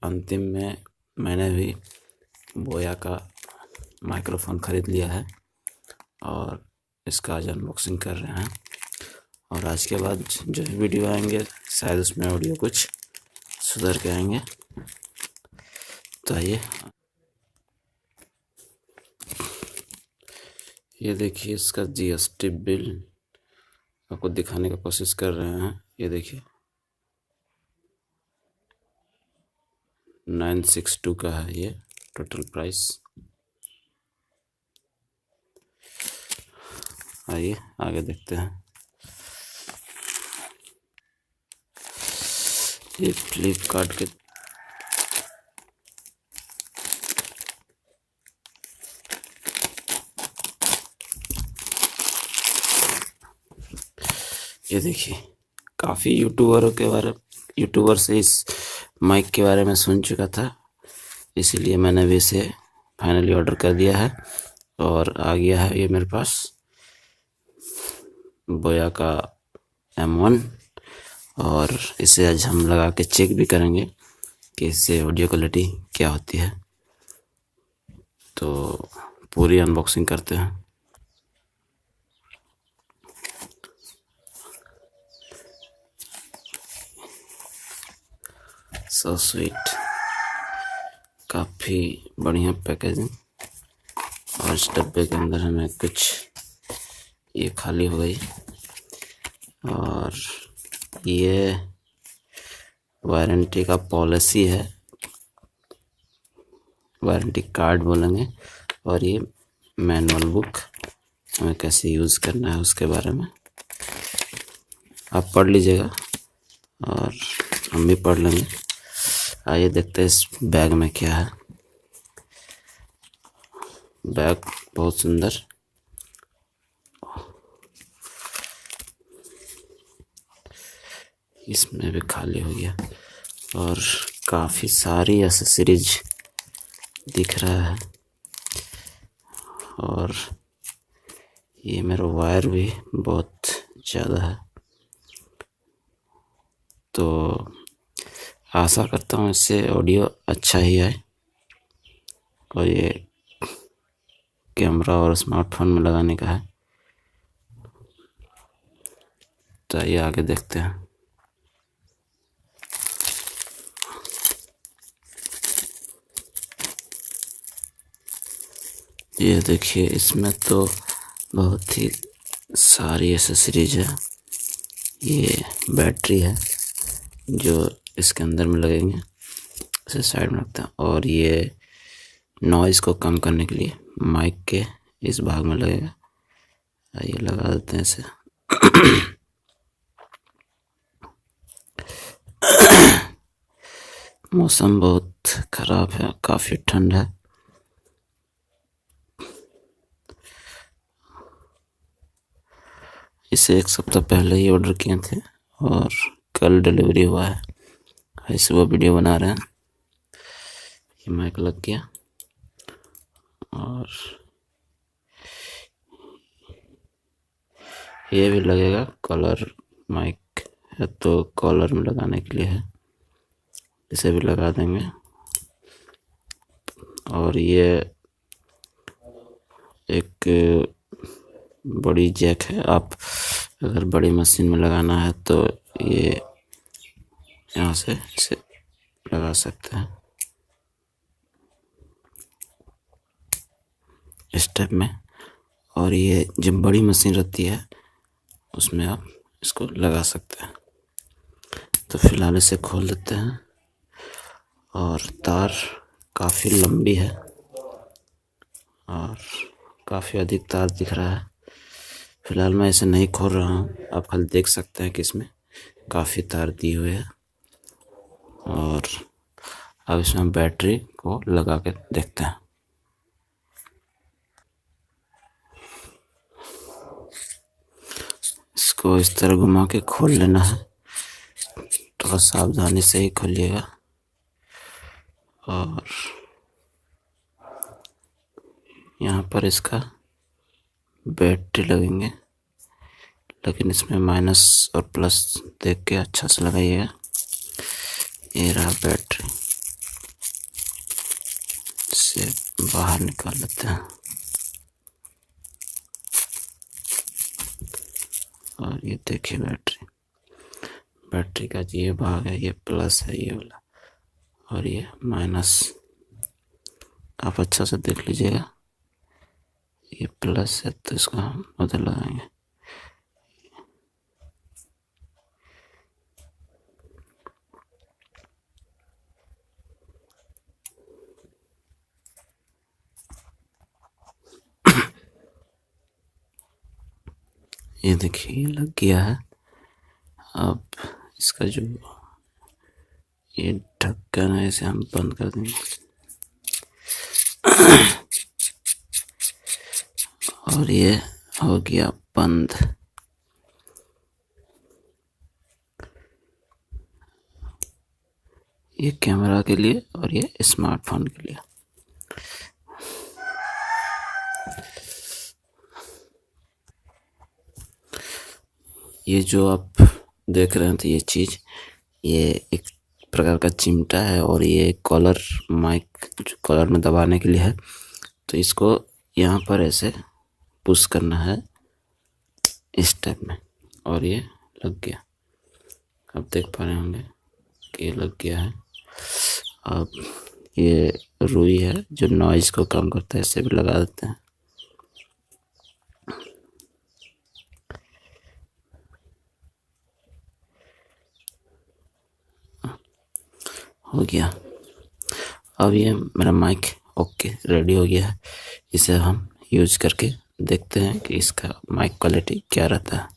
अंतिम में मैंने भी बोया का माइक्रोफोन ख़रीद लिया है और इसका आज अनबॉक्सिंग कर रहे हैं। और आज के बाद जो वीडियो आएंगे शायद उसमें ऑडियो कुछ सुधर के आएंगे। तो आइए, ये देखिए इसका जीएसटी बिल आपको दिखाने का कोशिश कर रहे हैं। ये देखिए 962 का है ये टोटल प्राइस। आइए आगे देखते हैं। ये फ्लिपकार्ट के ये देखिए, काफ़ी यूट्यूबर से इस माइक के बारे में सुन चुका था, इसीलिए मैंने भी इसे फाइनली ऑर्डर कर दिया है और आ गया है ये मेरे पास बोया का M1। और इसे आज हम लगा के चेक भी करेंगे कि इससे ऑडियो क्वालिटी क्या होती है। तो पूरी अनबॉक्सिंग करते हैं। सो स्वीट, काफ़ी बढ़िया पैकेजिंग। और इस डब्बे के अंदर हमें कुछ ये खाली हो गई और ये वारंटी का पॉलिसी है, वारंटी कार्ड बोलेंगे। और ये मैनुअल बुक, हमें कैसे यूज़ करना है उसके बारे में आप पढ़ लीजिएगा और हम भी पढ़ लेंगे। आइए देखते हैं इस बैग में क्या है। बैग बहुत सुंदर, इसमें भी खाली हो गया और काफ़ी सारी एसेसरीज दिख रहा है। और ये मेरा वायर भी बहुत ज़्यादा है, तो आशा करता हूँ इससे ऑडियो अच्छा ही आए। और ये कैमरा और स्मार्टफोन में लगाने का है। तो आइए आगे देखते हैं। ये देखिए, इसमें तो बहुत ही सारी एसेसरीज है। ये बैटरी है जो इसके अंदर में लगेंगे, इसे साइड में रखते हैं। और ये नॉइज़ को कम करने के लिए माइक के इस भाग में लगेगा। आइए लगा देते हैं इसे। मौसम बहुत ख़राब है, काफ़ी ठंड है। इसे एक सप्ताह पहले ही ऑर्डर किए थे और कल डिलीवरी हुआ है। ऐसे वो वीडियो बना रहे हैं। ये माइक लग गया और ये भी लगेगा। कॉलर माइक है तो कॉलर में लगाने के लिए है, इसे भी लगा देंगे। और ये एक बड़ी जैक है, आप अगर बड़ी मशीन में लगाना है तो ये यहाँ से इसे लगा सकते हैं इस टाइप में। और ये जब बड़ी मशीन रहती है उसमें आप इसको लगा सकते हैं। तो फिलहाल इसे खोल देते हैं। और तार काफ़ी लंबी है और काफ़ी अधिक तार दिख रहा है। फिलहाल मैं इसे नहीं खोल रहा हूँ, आप खाली देख सकते हैं कि इसमें काफ़ी तार दिए हुए हैं। और अब इसमें बैटरी को लगा के देखते हैं। इसको इस तरह घुमा के खोल लेना है, थोड़ा सावधानी से ही खोलिएगा। और यहाँ पर इसका बैटरी लगेंगे, लेकिन इसमें माइनस और प्लस देख के अच्छा से लगाइएगा। ये रहा बैटरी। बाहर निकाल लेते हैं। और ये देखिए बैटरी का ये भाग है, ये प्लस है ये वाला, और ये माइनस। आप अच्छा से देख लीजिएगा, ये प्लस है तो इसको हम उधर लगाएंगे। ये देखिए ये लग गया है। अब इसका जो ये ढक्कन है इसे हम बंद कर देंगे। और ये हो गया बंद। ये कैमरा के लिए और ये स्मार्टफोन के लिए। ये जो आप देख रहे हैं तो ये चीज़, ये एक प्रकार का चिमटा है और ये कॉलर माइक जो कॉलर में दबाने के लिए है। तो इसको यहाँ पर ऐसे पुश करना है इस टाइप में, और ये लग गया। आप देख पा रहे होंगे कि ये लग गया है। अब ये रुई है जो नॉइज़ को कम करता है, इसे भी लगा देते हैं। हो गया। अब ये मेरा माइक ओके रेडी हो गया है। इसे हम यूज करके देखते हैं कि इसका माइक क्वालिटी क्या रहता है।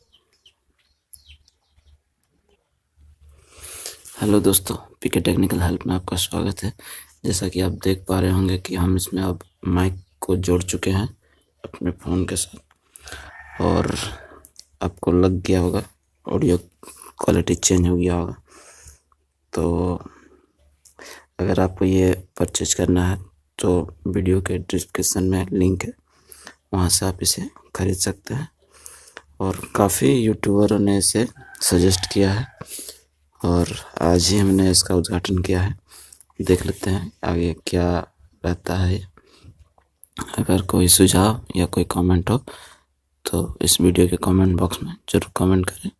हेलो दोस्तों, पीके टेक्निकल हेल्प में आपका स्वागत है। जैसा कि आप देख पा रहे होंगे कि हम इसमें अब माइक को जोड़ चुके हैं अपने फ़ोन के साथ, और आपको लग गया होगा ऑडियो क्वालिटी चेंज हो गया होगा। तो अगर आपको ये परचेज करना है तो वीडियो के डिस्क्रिप्शन में लिंक है, वहाँ से आप इसे ख़रीद सकते हैं। और काफ़ी यूट्यूबरों ने इसे सजेस्ट किया है और आज ही हमने इसका उद्घाटन किया है। देख लेते हैं आगे क्या रहता है। अगर कोई सुझाव या कोई कमेंट हो तो इस वीडियो के कमेंट बॉक्स में ज़रूर कमेंट करें,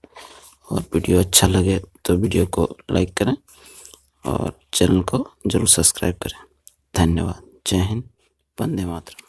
और वीडियो अच्छा लगे तो वीडियो को लाइक करें और चैनल को ज़रूर सब्सक्राइब करें। धन्यवाद। जय हिंद, वंदे मातरम।